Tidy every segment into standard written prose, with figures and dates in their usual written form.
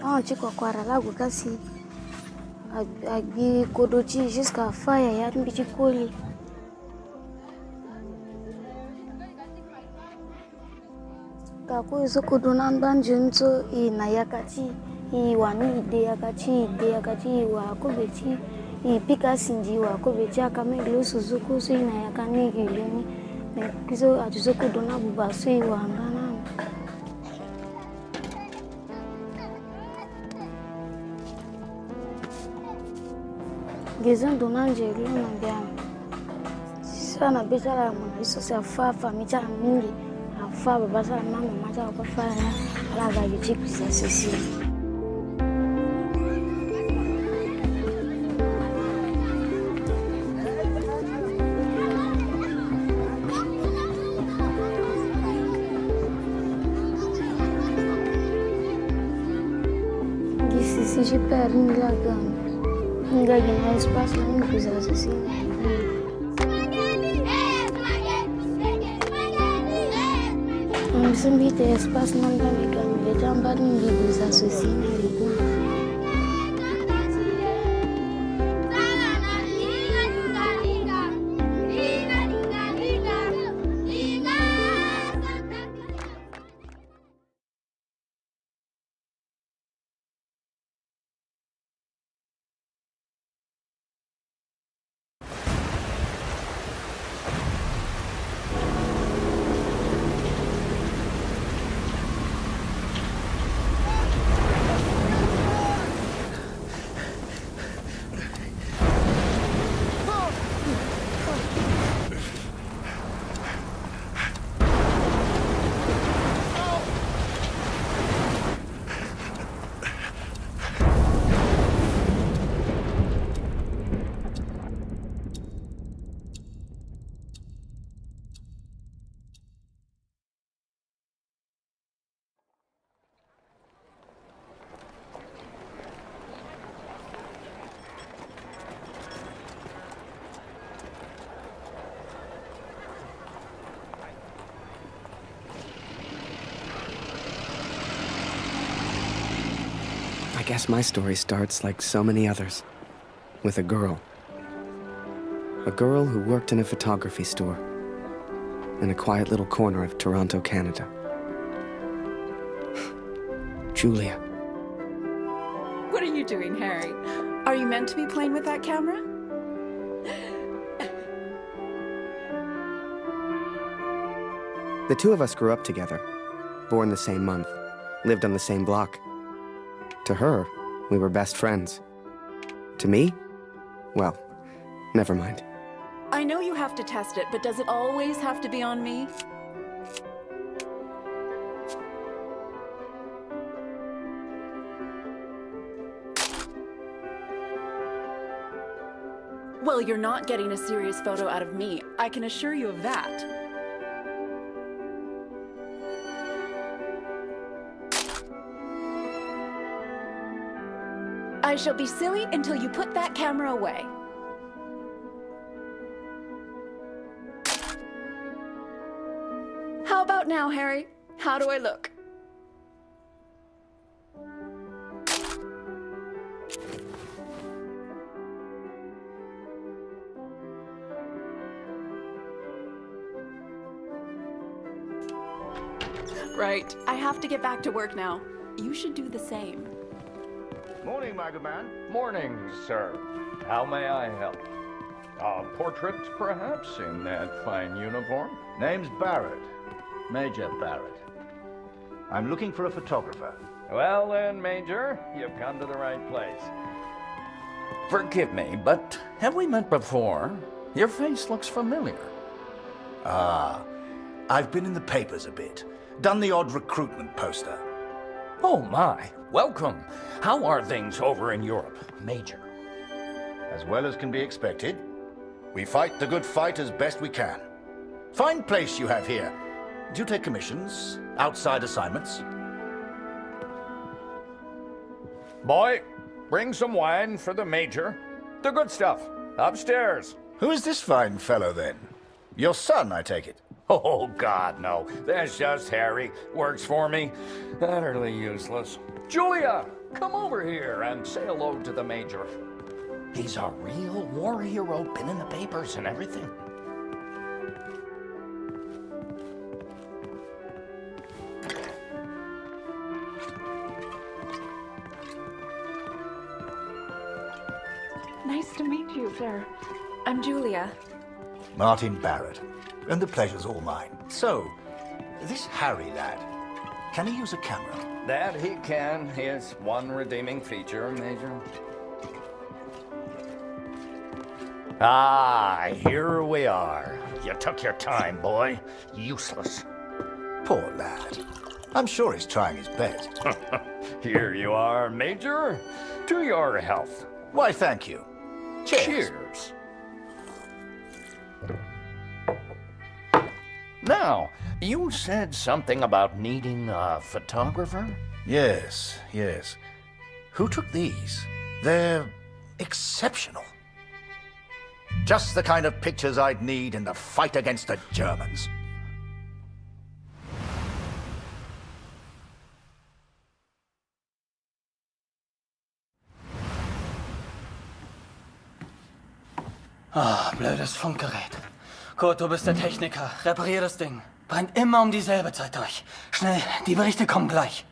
Ah, tu quoi quoi là, vous cassez. Agbi kodochi jusqu'à fire ya mbichi koli. Kako izo kodona mbanje nto ina yakati iwani ide yakati wa kobeti ipika sinji wa kobeti akamelo suzuku so ina yakani giluni me kizo atuzo kodona bubaso iwangana. Gezan donanje luna biam. Sana betala mwana iso se afafa micha mingi. Afa babasa mama macha kwa faya ala ga yichiku za sisi. Gisi si je perds une gamme. Une gagne espace là une plus à sisi. Somebody espace number we can be done but we use association. I guess my story starts like so many others, with a girl. A girl who worked in a photography store in a quiet little corner of Toronto, Canada. Julia. What are you doing, Harry? Are you meant to be playing with that camera? The two of us grew up together, born the same month, lived on the same block. To her, we were best friends. To me, well, never mind. I know you have to test it, but does it always have to be on me? Well, you're not getting a serious photo out of me. I can assure you of that. I shall be silly until you put that camera away. How about now, Harry? How do I look? Right. I have to get back to work now. You should do the same. Morning, my good man. Morning, sir. How may I help? A portrait, perhaps, in that fine uniform? Name's Barrett. Major Barrett. I'm looking for a photographer. Well then, Major, you've come to the right place. Forgive me, but have we met before? Your face looks familiar. Ah, I've been in the papers a bit. Done the odd recruitment poster. Oh my, welcome. How are things over in Europe, Major? As well as can be expected. We fight the good fight as best we can. Fine place you have here. Do you take commissions? Outside assignments? Boy, bring some wine for the Major. The good stuff. Upstairs. Who is this fine fellow, then? Your son, I take it. Oh, God, no. That's just Harry. Works for me. Utterly useless. Julia, come over here and say hello to the Major. He's a real war hero, been in the papers and everything. Nice to meet you, sir. I'm Julia. Martin Barrett. And the pleasure's all mine. So, this Harry lad, can he use a camera? That he can. His one redeeming feature, Major. Ah, here we are. You took your time, boy. Useless. Poor lad. I'm sure he's trying his best. Here you are, Major. To your health. Why, thank you. Cheers. Cheers. Now, you said something about needing a photographer? Yes, yes. Who took these? They're exceptional. Just the kind of pictures I'd need in the fight against the Germans. Ah, blödes Funkgerät. Kurt, du bist der Techniker. Reparier das Ding. Brennt immer um dieselbe Zeit durch. Schnell, die Berichte kommen gleich.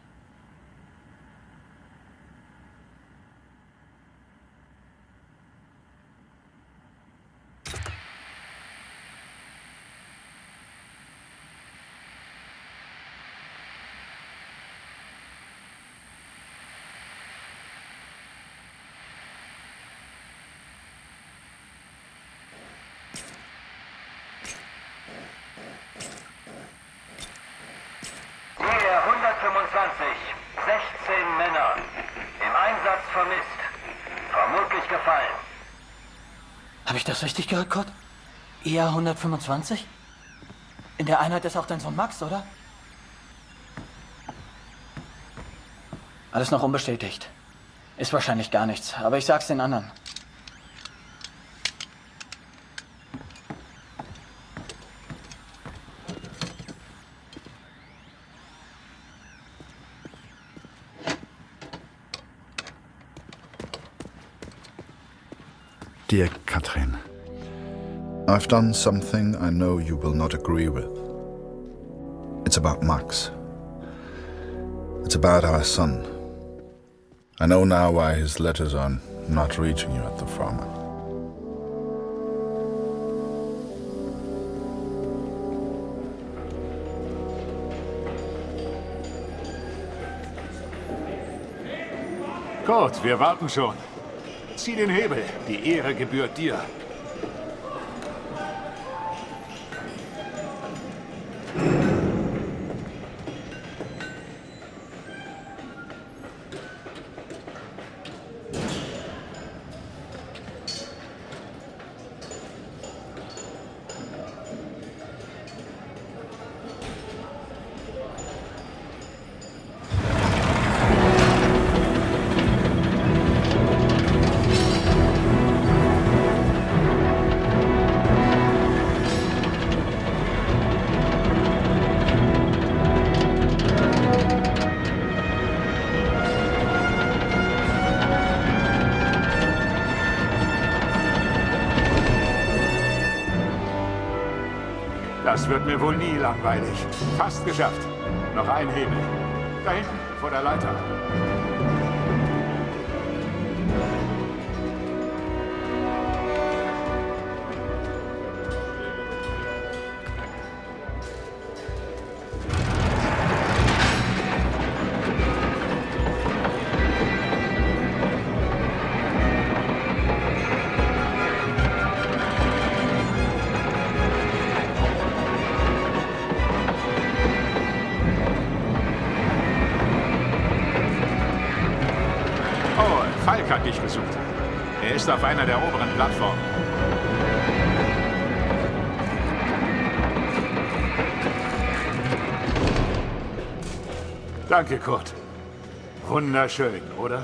Hier 125, 16 Männer. Im Einsatz vermisst. Vermutlich gefallen. Habe ich das richtig gehört, Kurt? IA 125? In der Einheit ist auch dein Sohn Max, oder? Alles noch unbestätigt. Ist wahrscheinlich gar nichts, aber ich sag's den anderen. Dear Katrin, I've done something I know you will not agree with. It's about Max. It's about our son. I know now why his letters are not reaching you at the farm. Gut, wir warten schon. Zieh den Hebel. Die Ehre gebührt dir. Das wird mir wohl nie langweilig. Fast geschafft. Noch ein Hebel. Da hinten, vor der Leiter. Falk hat dich gesucht. Er ist auf einer der oberen Plattformen. Danke, Kurt. Wunderschön, oder?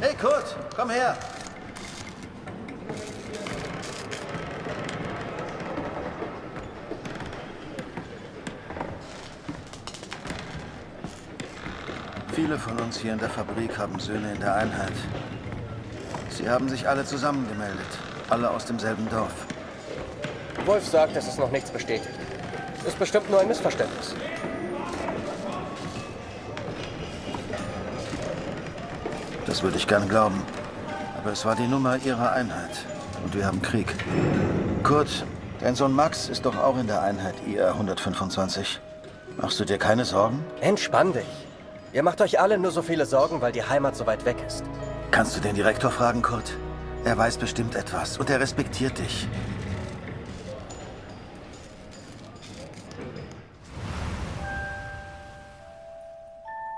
Hey Kurt, komm her! Viele von uns hier in der Fabrik haben Söhne in der Einheit. Sie haben sich alle zusammengemeldet. Alle aus demselben Dorf. Wolf sagt, dass es noch nichts bestätigt. Ist bestimmt nur ein Missverständnis. Das würde ich gern glauben. Aber es war die Nummer ihrer Einheit. Und wir haben Krieg. Kurt, dein Sohn Max ist doch auch in der Einheit IR 125. Machst du dir keine Sorgen? Entspann dich. Ihr macht euch alle nur so viele Sorgen, weil die Heimat so weit weg ist. Kannst du den Direktor fragen, Kurt? Er weiß bestimmt etwas und er respektiert dich.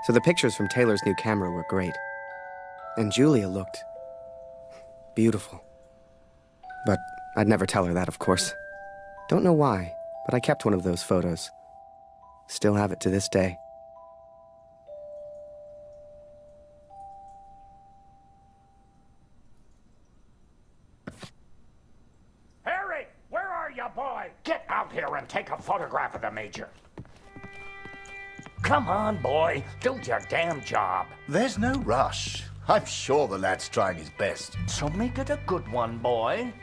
So the pictures from Taylor's new camera were great. And Julia looked beautiful. But I'd never tell her that, of course. Don't know why, but I kept one of those photos. Still have it to this day. Harry, where are you, boy? Get out here and take a photograph of the Major. Come on, boy. Do your damn job. There's no rush. I'm sure the lad's trying his best. So make it a good one, boy.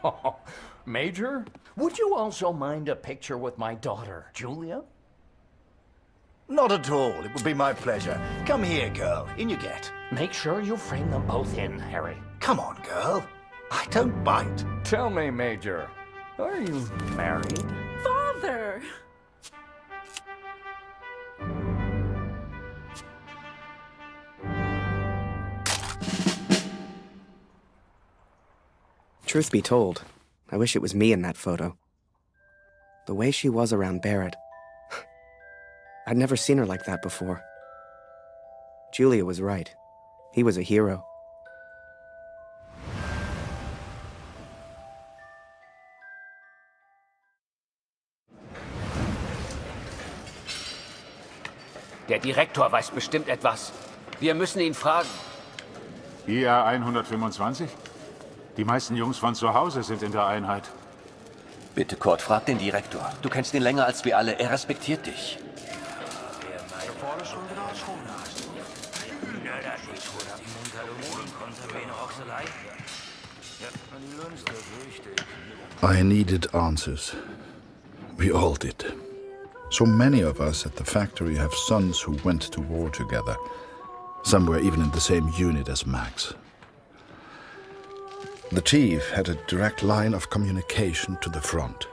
Oh, Major, would you also mind a picture with my daughter, Julia? Not at all. It would be my pleasure. Come here, girl. In you get. Make sure you frame them both in, Harry. Come on, girl. I don't bite. Tell me, Major, are you married? Father! Truth be told, I wish it was me in that photo. The way she was around Barrett. I'd never seen her like that before. Julia was right. He was a hero. Der Direktor weiß bestimmt etwas. Wir müssen ihn fragen. IR 125? Die meisten Jungs von zu Hause sind in der Einheit. Bitte, Kurt, frag den Direktor. Du kennst ihn länger als wir alle. Er respektiert dich. I needed answers. We all did. So many of us at the factory have sons who went to war together. Some were even in the same unit as Max. The chief had a direct line of communication to the front.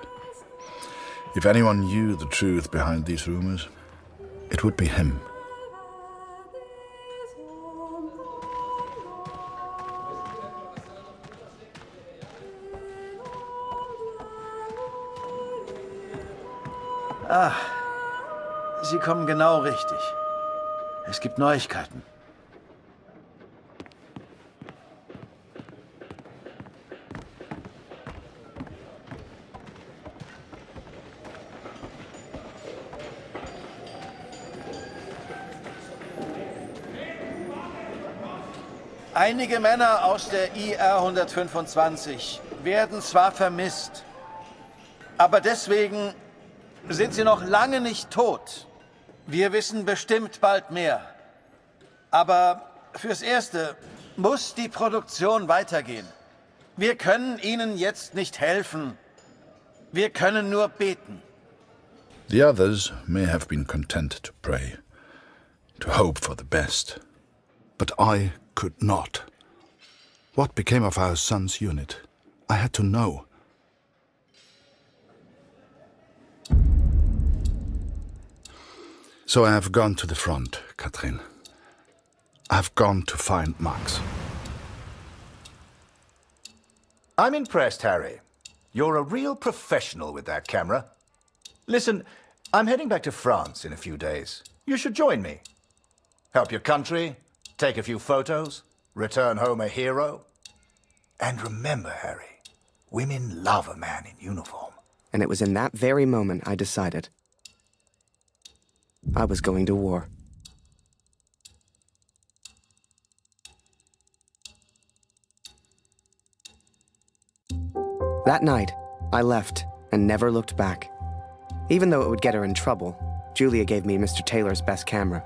If anyone knew the truth behind these rumors, it would be him. Ah, Sie kommen genau richtig. Es gibt Neuigkeiten. Einige Männer aus der IR 125 werden zwar vermisst, aber deswegen sind sie noch lange nicht tot. Wir wissen bestimmt bald mehr. Aber fürs Erste muss die Produktion weitergehen. Wir können ihnen jetzt nicht helfen. Wir können nur beten. The others may have been content to pray, to hope for the best. But I could not. What became of our son's unit? I had to know. So I have gone to the front, Katrin. I have gone to find Max. I'm impressed, Harry. You're a real professional with that camera. Listen, I'm heading back to France in a few days. You should join me. Help your country, take a few photos, return home a hero. And remember, Harry, women love a man in uniform. And it was in that very moment I decided I was going to war. That night, I left and never looked back. Even though it would get her in trouble, Julia gave me Mr. Taylor's best camera.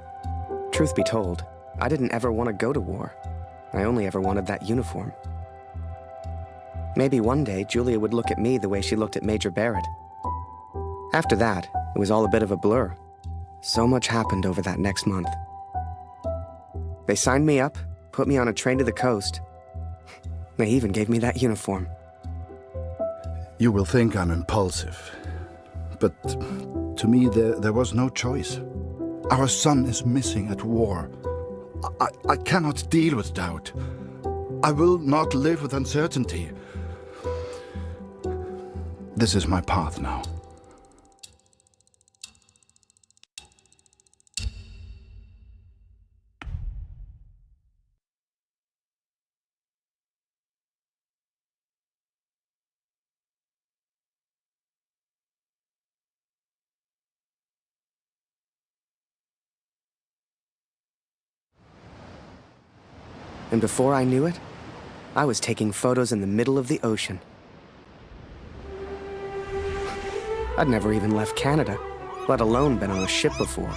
Truth be told, I didn't ever want to go to war. I only ever wanted that uniform. Maybe one day Julia would look at me the way she looked at Major Barrett. After that, it was all a bit of a blur. So much happened over that next month. They signed me up, put me on a train to the coast. They even gave me that uniform. You will think I'm impulsive, but to me there was no choice. Our son is missing at war. I cannot deal with doubt. I will not live with uncertainty. This is my path now. And before I knew it, I was taking photos in the middle of the ocean. I'd never even left Canada, let alone been on a ship before.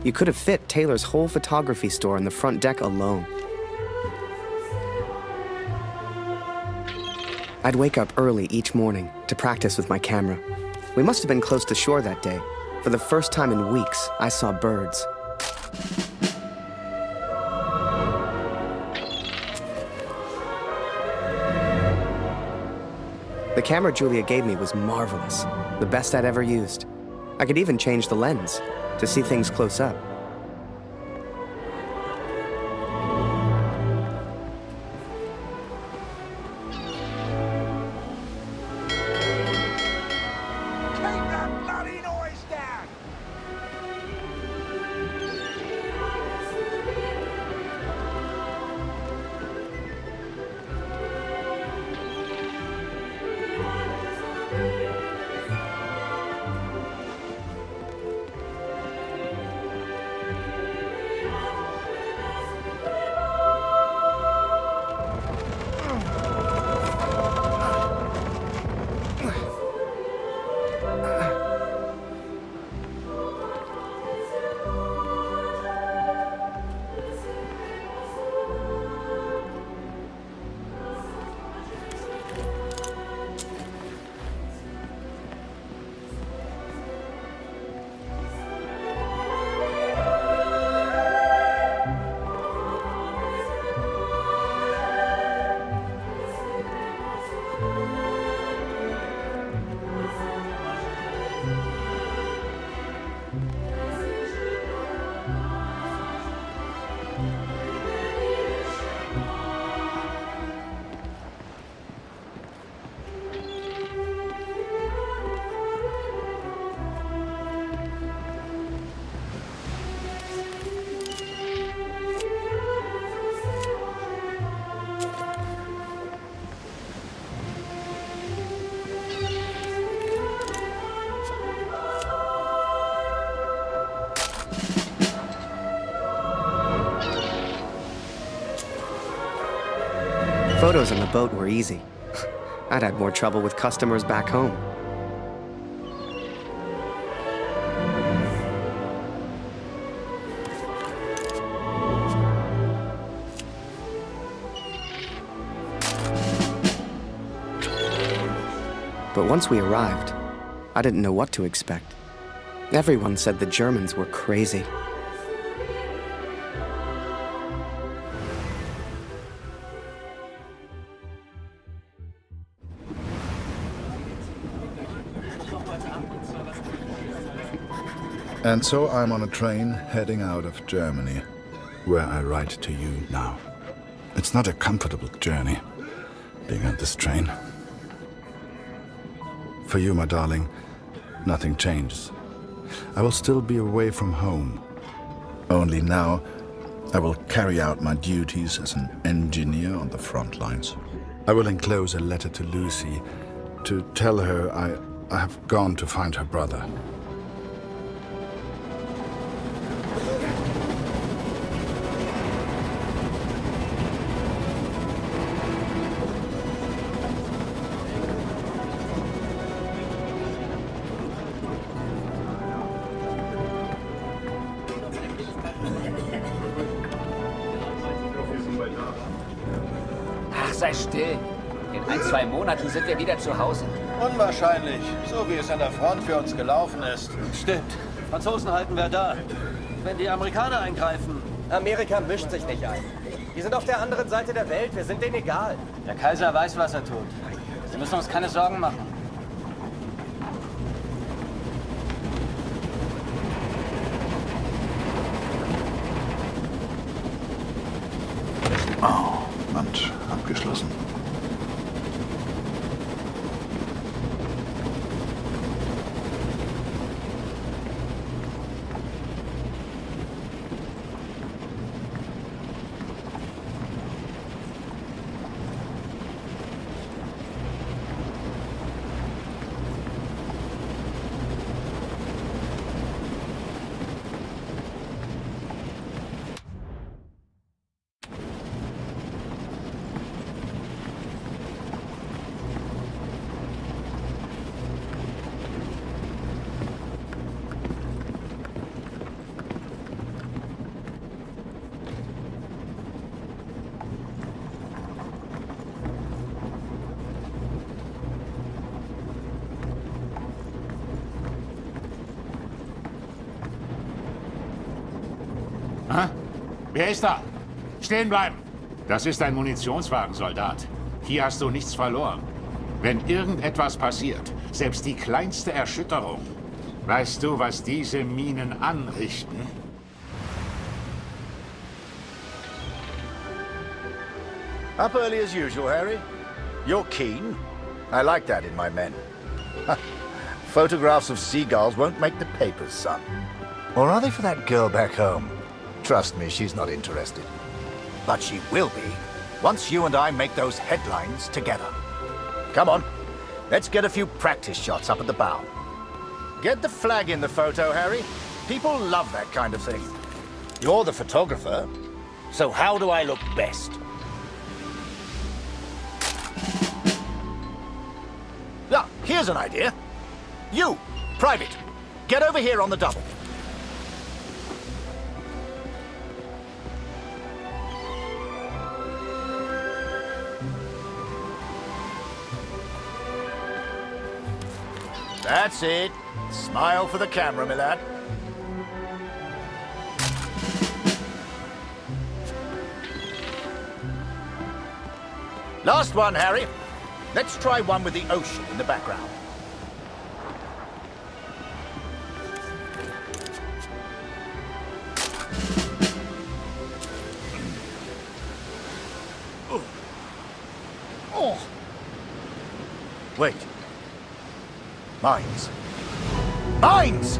You could have fit Taylor's whole photography store on the front deck alone. I'd wake up early each morning to practice with my camera. We must have been close to shore that day. For the first time in weeks, I saw birds. The camera Julia gave me was marvelous, the best I'd ever used. I could even change the lens to see things close up. Customers on the boat were easy. I'd had more trouble with customers back home. But once we arrived, I didn't know what to expect. Everyone said the Germans were crazy. And so I'm on a train heading out of Germany, where I write to you now. It's not a comfortable journey, being on this train. For you, my darling, nothing changes. I will still be away from home. Only now, I will carry out my duties as an engineer on the front lines. I will enclose a letter to Lucy to tell her I have gone to find her brother. Ach, sei still. In 1-2 Monaten sind wir wieder zu Hause. Unwahrscheinlich, so wie es an der Front für uns gelaufen ist. Stimmt. Franzosen halten wir da. Wenn die Amerikaner eingreifen. Amerika mischt sich nicht ein. Die sind auf der anderen Seite der Welt. Wir sind denen egal. Der Kaiser weiß, was er tut. Sie müssen uns keine Sorgen machen. Oh, Mensch, abgeschlossen. Ha? Wer ist da? Stehen bleiben! Das ist ein Munitionswagen, Soldat. Hier hast du nichts verloren. Wenn irgendetwas passiert, selbst die kleinste Erschütterung, weißt du, was diese Minen anrichten? Up early as usual, Harry. You're keen. I like that in my men. Photographs of seagulls won't make the papers, son. Or are they for that girl back home? Trust me, she's not interested. But she will be, once you and I make those headlines together. Come on, let's get a few practice shots up at the bow. Get the flag in the photo, Harry. People love that kind of thing. You're the photographer, so how do I look best? Ah, here's an idea. You, Private, get over here on the double. That's it. Smile for the camera, my lad. Last one, Harry. Let's try one with the ocean in the background. Oh. Wait. Mines. Mines!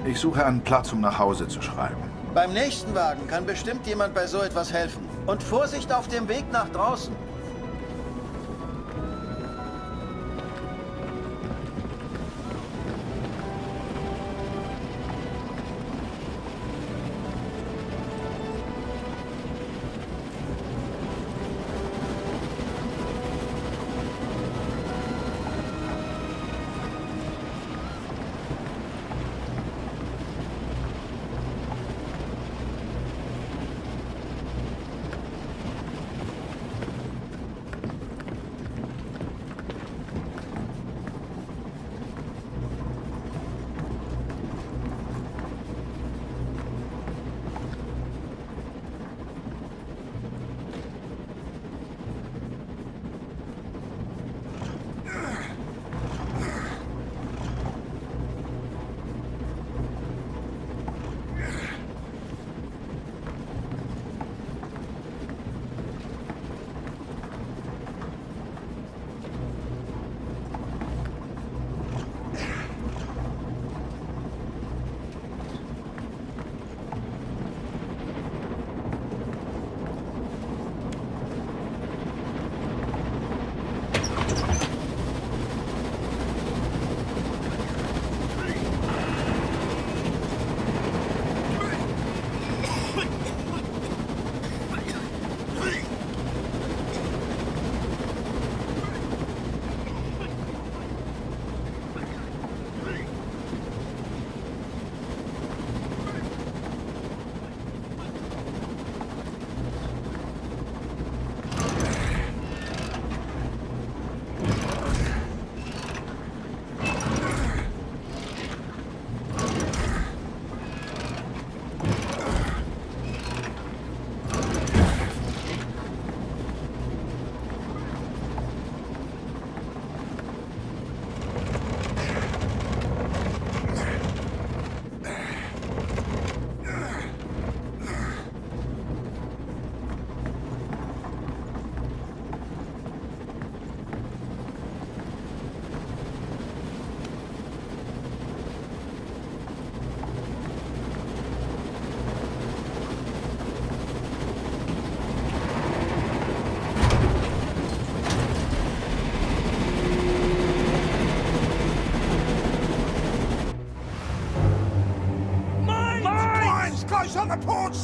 Ich suche einen Platz, um nach Hause zu schreiben. Beim nächsten Wagen kann bestimmt jemand bei so etwas helfen. Und Vorsicht auf dem Weg nach draußen.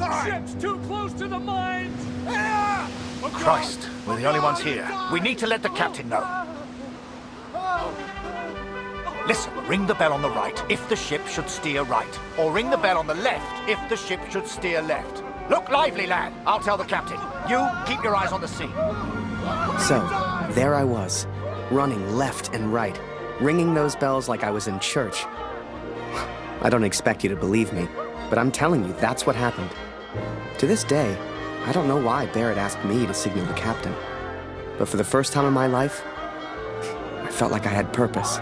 alongside! Ship's too close to the mines! Christ, we're the only ones here. We need to let the captain know. Listen, ring the bell on the right if the ship should steer right. Or ring the bell on the left if the ship should steer left. Look lively, lad. I'll tell the captain. You, keep your eyes on the sea. So, there I was, running left and right, ringing those bells like I was in church. I don't expect you to believe me, but I'm telling you, that's what happened. To this day, I don't know why Barrett asked me to signal the captain. But for the first time in my life, I felt like I had purpose.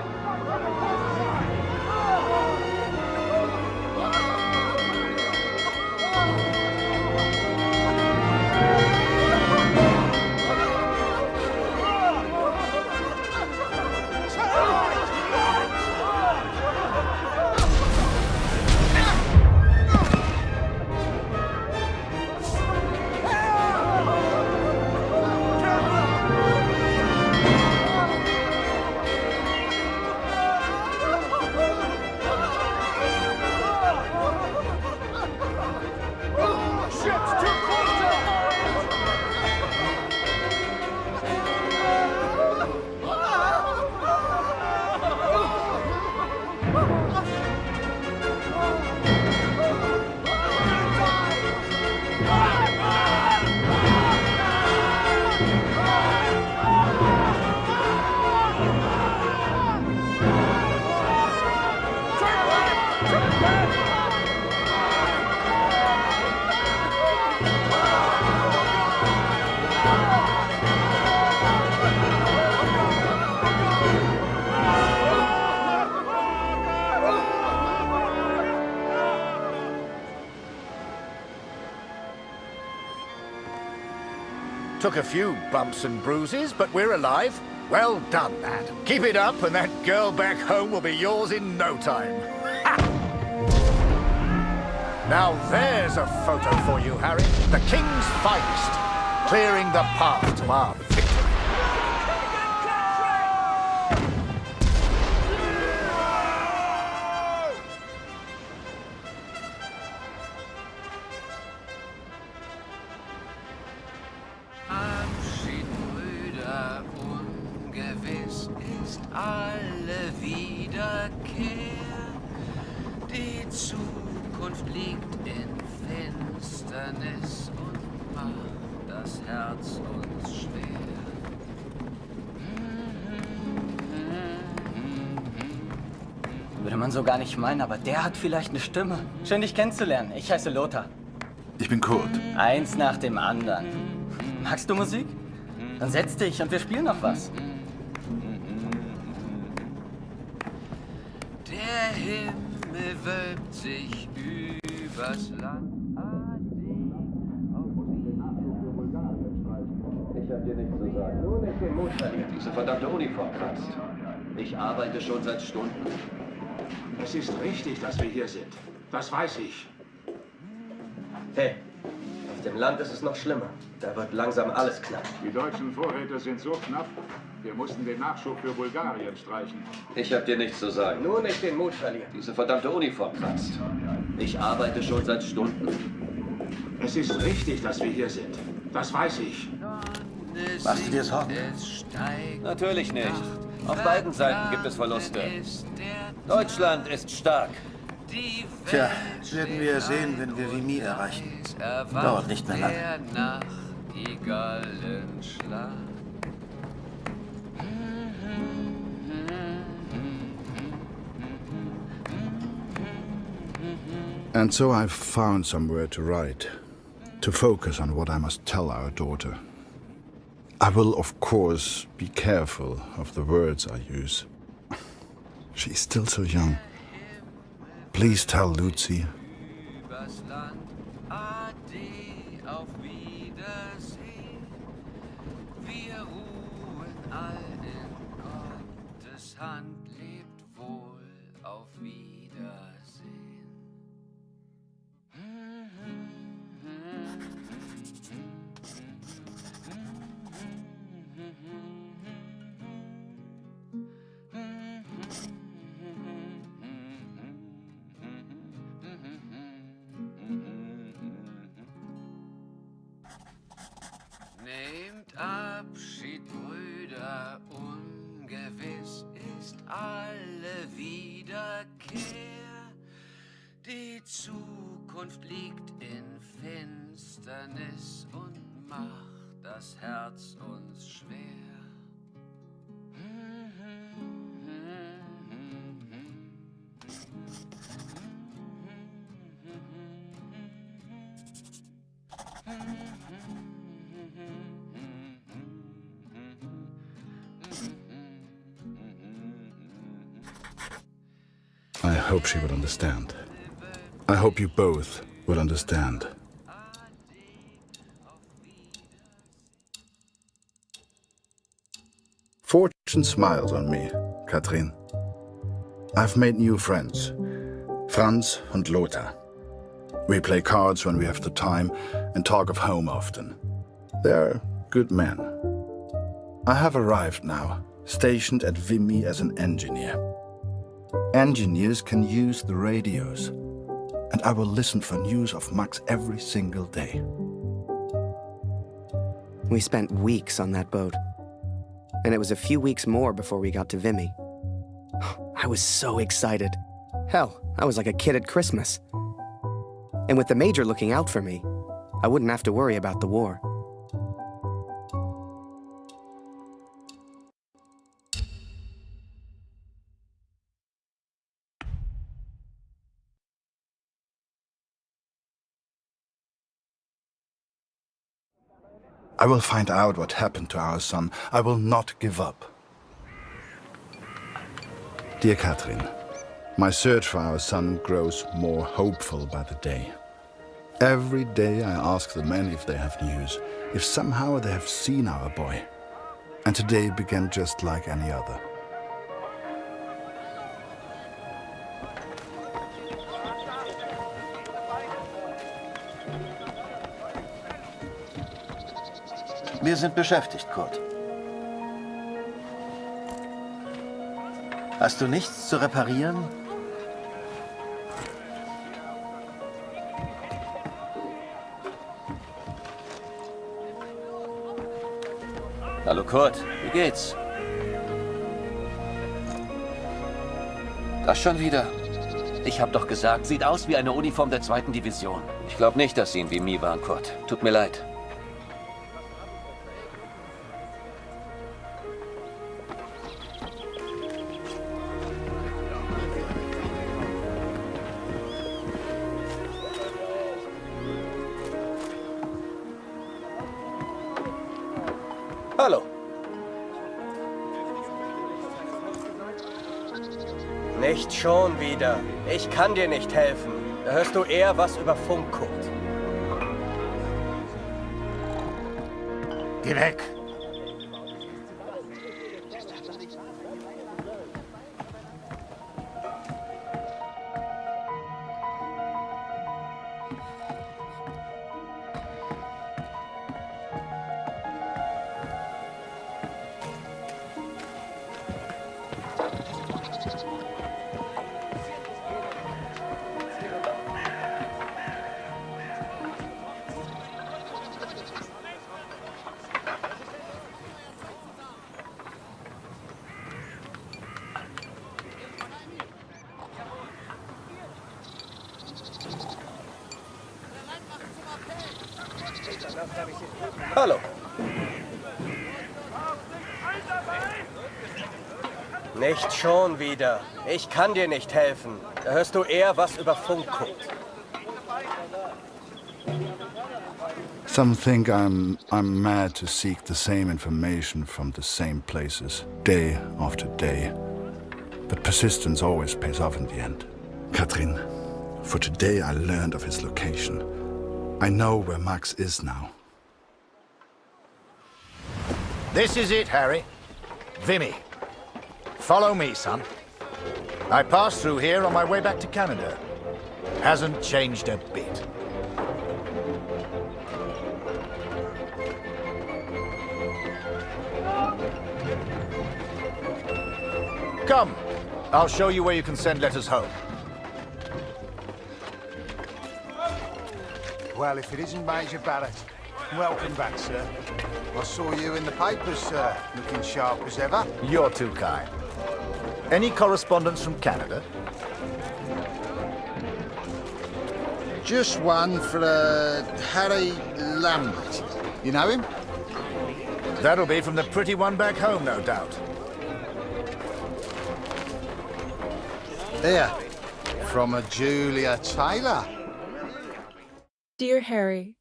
Took a few bumps and bruises, but we're alive. Well done, lad. Keep it up, and that girl back home will be yours in no time. Ha! Now there's a photo for you, Harry. The King's finest, clearing the path to our victory. Alle Wiederkehr. Die Zukunft liegt in Finsternis und macht das Herz uns schwer. Würde man so gar nicht meinen, aber der hat vielleicht eine Stimme. Schön, dich kennenzulernen. Ich heiße Lothar. Ich bin Kurt. Eins nach dem anderen. Magst du Musik? Dann setz dich und wir spielen noch was. Der Himmel wölbt sich übers Land. Ich hab dir nichts zu sagen. Nur nicht den Mund verlieren. Diese verdammte Uniform kratzt. Ich arbeite schon seit Stunden. Es ist richtig, dass wir hier sind. Das weiß ich. Hey, auf dem Land ist es noch schlimmer. Da wird langsam alles knapp. Die deutschen Vorräte sind so knapp, wir mussten den Nachschub für Bulgarien streichen. Ich hab dir nichts zu sagen. Nur nicht den Mut verlieren. Diese verdammte Uniform kratzt. Ich arbeite schon seit Stunden. Es ist richtig, dass wir hier sind. Das weiß ich. Machst du dir Sorgen? Natürlich nicht. Auf beiden Seiten gibt es Verluste. Deutschland ist stark. Tja, werden wir sehen, wenn wir Vimy erreichen. Dauert nicht mehr lange. And so I've found somewhere to write, to focus on what I must tell our daughter. I will, of course, be careful of the words I use. She's still so young. Please tell Lucy. Nehmt Abschied, Brüder, ungewiss ist alle Wiederkehr. Die Zukunft liegt in Finsternis und macht das Herz uns schwer. I hope she would understand. I hope you both would understand. Fortune smiles on me, Katrin. I've made new friends, Franz and Lothar. We play cards when we have the time and talk of home often. They're good men. I have arrived now, stationed at Vimy as an engineer. Engineers can use the radios, and I will listen for news of Max every single day. We spent weeks on that boat, and it was a few weeks more before we got to Vimy. I was so excited. Hell, I was like a kid at Christmas. And with the Major looking out for me, I wouldn't have to worry about the war. I will find out what happened to our son. I will not give up. Dear Katrin, my search for our son grows more hopeful by the day. Every day I ask the men if they have news, if somehow they have seen our boy. And today began just like any other. Wir sind beschäftigt, Kurt. Hast du nichts zu reparieren? Hallo Kurt, wie geht's? Das schon wieder? Ich hab doch gesagt, sieht aus wie eine Uniform der 2. Division. Ich glaube nicht, dass Sie in Vimy waren, Kurt. Tut mir leid. Hallo. Nicht schon wieder. Ich kann dir nicht helfen. Da hörst du eher was über Funk, Kurt. Geh weg! Hallo. Nicht schon wieder. Ich kann dir nicht helfen. Da hörst du eher was über Funk, Kurt. Some think I'm mad to seek the same information from the same places, day after day. But persistence always pays off in the end. Katrin, for today I learned of his location. I know where Max is now. This is it, Harry. Vimy. Follow me, son. I passed through here on my way back to Canada. Hasn't changed a bit. Come, I'll show you where you can send letters home. Well, if it isn't Major Barrett, welcome back, sir. I saw you in the papers, sir, looking sharp as ever. You're too kind. Any correspondence from Canada? Just one for Harry Lambert. You know him? That'll be from the pretty one back home, no doubt. Here, from a Julia Taylor. Dear Harry,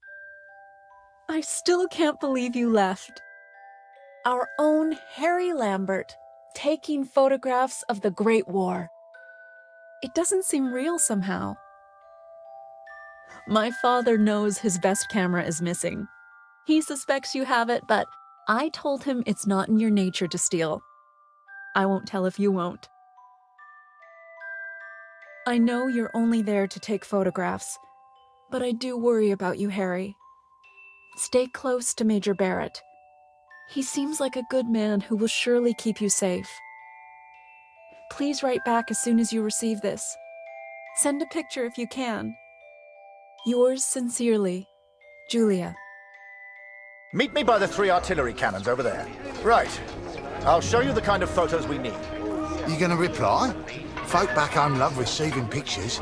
I still can't believe you left. Our own Harry Lambert, taking photographs of the Great War. It doesn't seem real somehow. My father knows his best camera is missing. He suspects you have it, but I told him it's not in your nature to steal. I won't tell if you won't. I know you're only there to take photographs, but I do worry about you, Harry. Stay close to Major Barrett. He seems like a good man who will surely keep you safe. Please write back as soon as you receive this. Send a picture if you can. Yours sincerely, Julia. Meet me by the 3 artillery cannons over there. Right. I'll show you the kind of photos we need. You gonna reply? Folk back home love receiving pictures.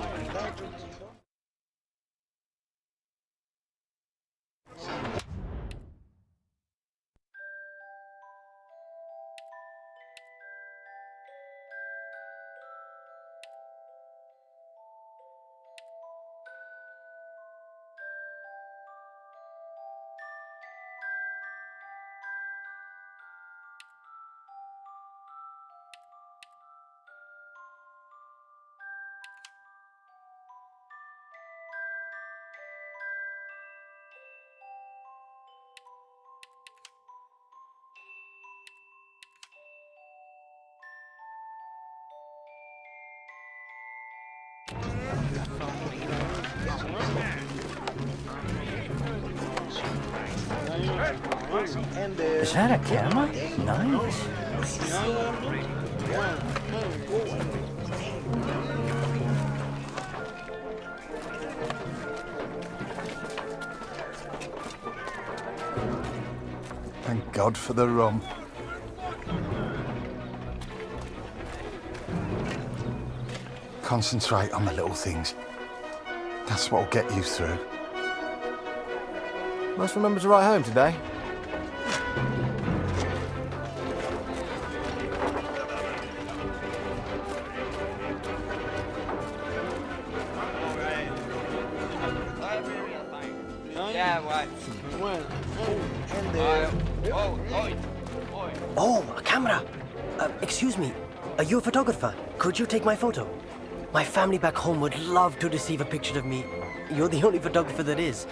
Is that a camera? Nice. Thank God for the rum. Concentrate on the little things. That's what'll get you through. Must remember to write home today. Oh, a camera! Excuse me, are you a photographer? Could you take my photo? My family back home would love to receive a picture of me. You're the only photographer that is.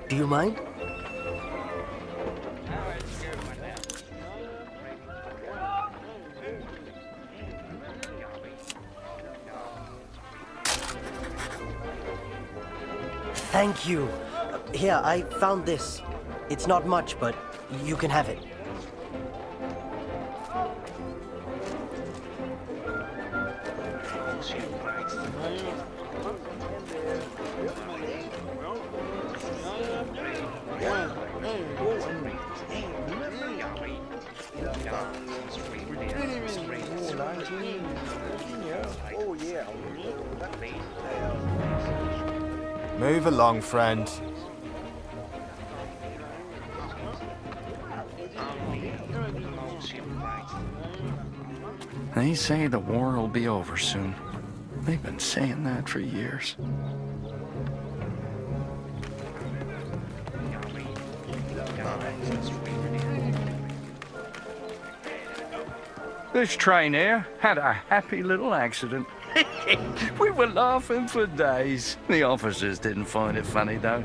Do you mind? Thank you. Here, I found this. It's not much, but you can have it. Move along, friend. They say the war will be over soon. They've been saying that for years. This train here had a happy little accident. We were laughing for days. The officers didn't find it funny, though.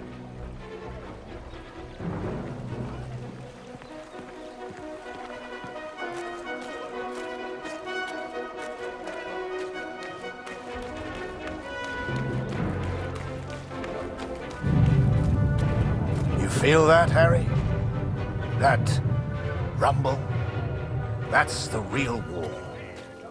You feel that, Harry? That rumble? That's the real war.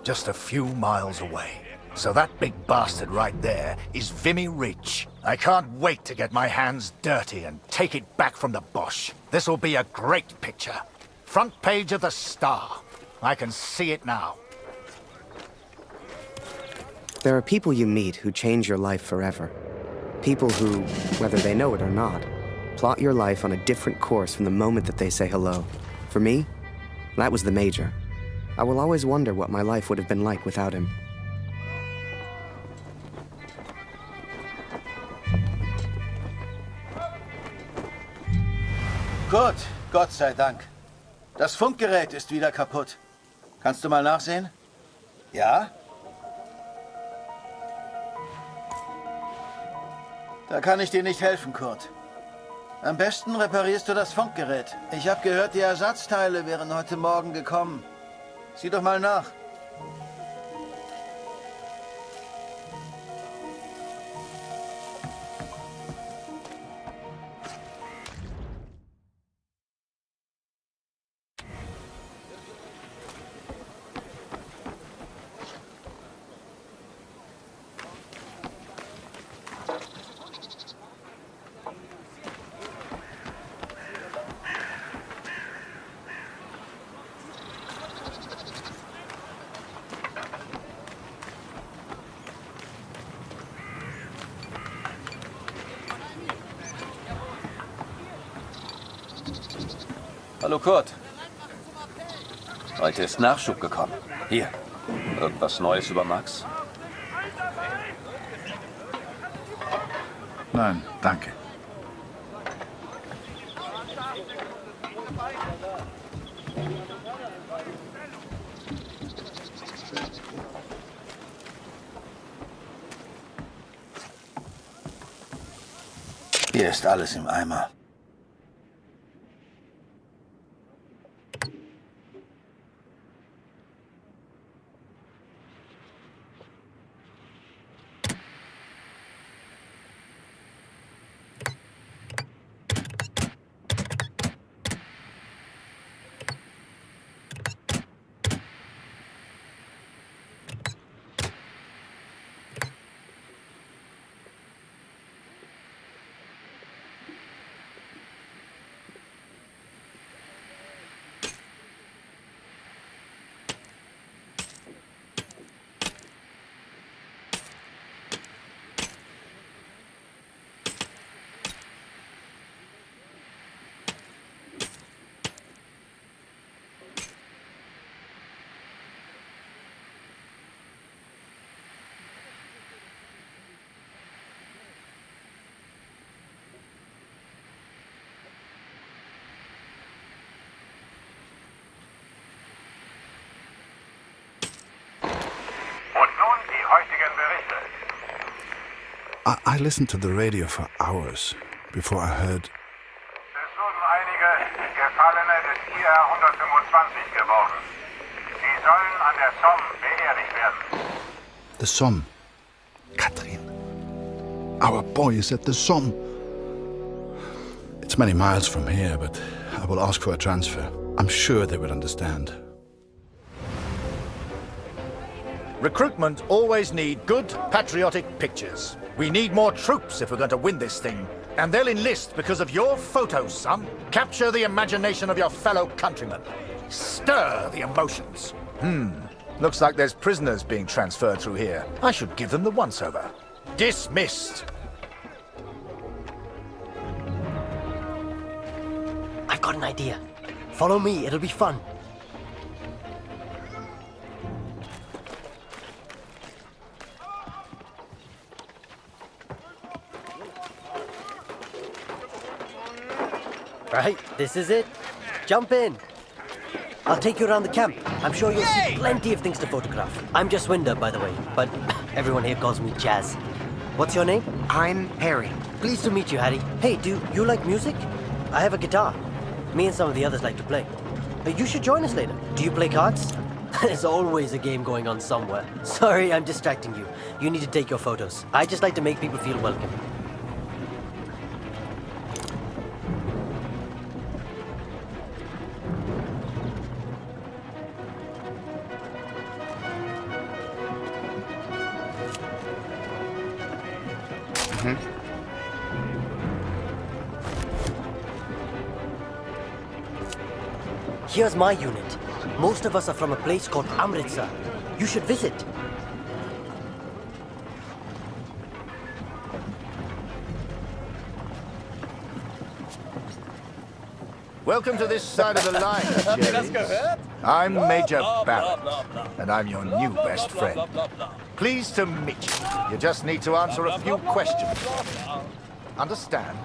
Just a few miles away. So that big bastard right there is Vimy Ridge. I can't wait to get my hands dirty and take it back from the Boche. This'll be a great picture. Front page of the Star. I can see it now. There are people you meet who change your life forever. People who, whether they know it or not, plot your life on a different course from the moment that they say hello. For me, that was the Major. I will always wonder what my life would have been like without him. Gut, Gott sei Dank. Das Funkgerät ist wieder kaputt. Kannst du mal nachsehen? Ja? Da kann ich dir nicht helfen, Kurt. Am besten reparierst du das Funkgerät. Ich habe gehört, die Ersatzteile wären heute Morgen gekommen. Sieh doch mal nach. Hallo Kurt. Heute ist Nachschub gekommen. Hier. Irgendwas Neues über Max? Nein, danke. Hier ist alles im Eimer. I listened to the radio for hours before I heard. Es wurden einige Gefallene des IR 125 geborgen. Sie sollen an der Somme beerdigt werden. The Somme. Katrin. Our boy is at the Somme. It's many miles from here, but I will ask for a transfer. I'm sure they will understand. Recruitment always need good, patriotic pictures. We need more troops if we're going to win this thing. And they'll enlist because of your photos, son. Capture the imagination of your fellow countrymen. Stir the emotions. Looks like there's prisoners being transferred through here. I should give them the once-over. Dismissed. I've got an idea. Follow me, it'll be fun. Right, this is it. Jump in. I'll take you around the camp. I'm sure you'll see plenty of things to photograph. I'm just Winder, by the way, but everyone here calls me Jazz. What's your name? I'm Harry. Pleased to meet you, Harry. Hey, do you like music? I have a guitar. Me and some of the others like to play. You should join us later. Do you play cards? There's always a game going on somewhere. Sorry, I'm distracting you. You need to take your photos. I just like to make people feel welcome. Here's my unit. Most of us are from a place called Amritsar. You should visit. Welcome to this side of the line, Jerry. I'm Major Barrett, and I'm your new best friend. Pleased to meet you. You just need to answer a few questions. Understand?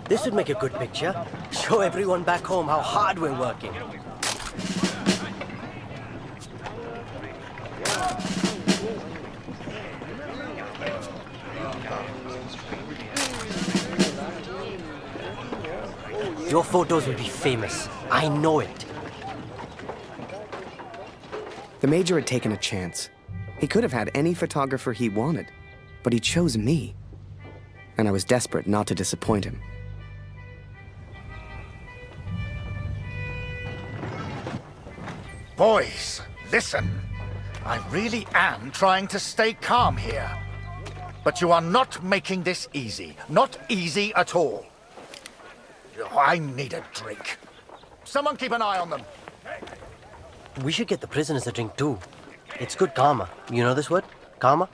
This would make a good picture. Show everyone back home how hard we're working. Your photos will be famous. I know it. The Major had taken a chance. He could have had any photographer he wanted, but he chose me. And I was desperate not to disappoint him. Boys, listen. I really am trying to stay calm here. But you are not making this easy. Not easy at all. I need a drink. Someone keep an eye on them. We should get the prisoners a drink too. It's good karma. You know this word? Karma?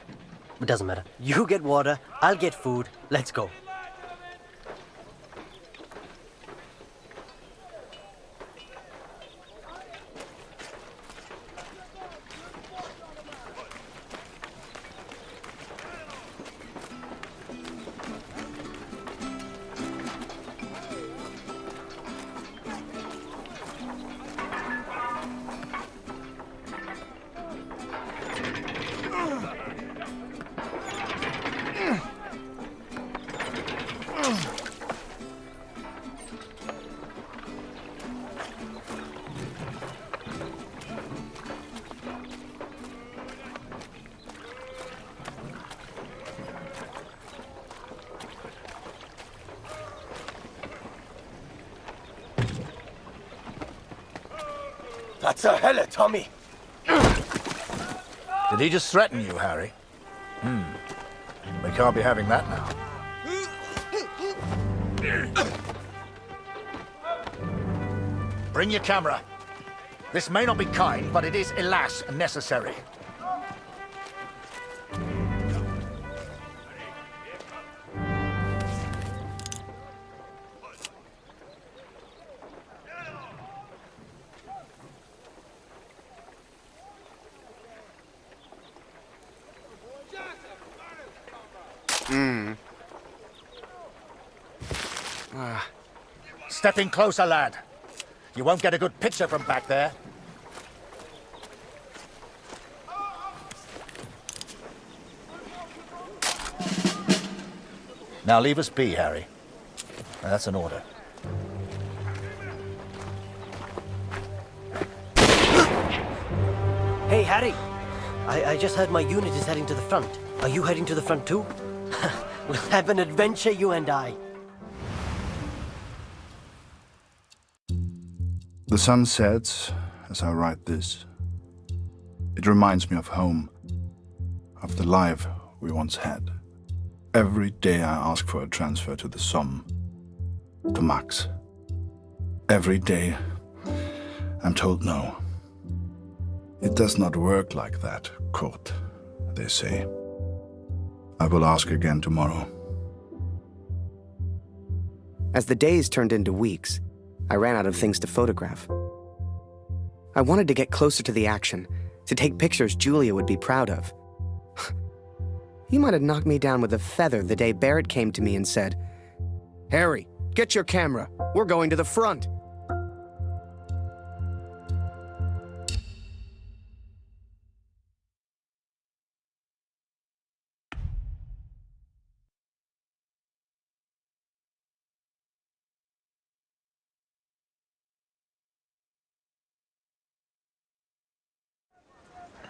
It doesn't matter. You get water, I'll get food. Let's go. Was zur Hölle, Tommy? Did he just threaten you, Harry? We can't be having that now. Bring your camera. This may not be kind, but it is, alas, necessary. Step in closer, lad. You won't get a good picture from back there. Now leave us be, Harry. That's an order. Hey, Harry. I just heard my unit is heading to the front. Are you heading to the front too? We'll have an adventure, you and I. The sun sets as I write this. It reminds me of home, of the life we once had. Every day I ask for a transfer to the Somme, to Max. Every day I'm told no. It does not work like that, Kurt, they say. I will ask again tomorrow. As the days turned into weeks, I ran out of things to photograph. I wanted to get closer to the action, to take pictures Julia would be proud of. You might have knocked me down with a feather the day Barrett came to me and said, "Harry, get your camera. We're going to the front."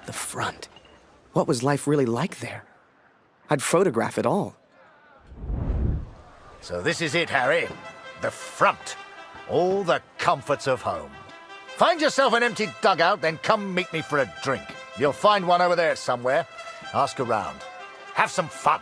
The front. What was life really like there? I'd photograph it all. So this is it, Harry. The front. All the comforts of home. Find yourself an empty dugout, then come meet me for a drink. You'll find one over there somewhere. Ask around. Have some fun.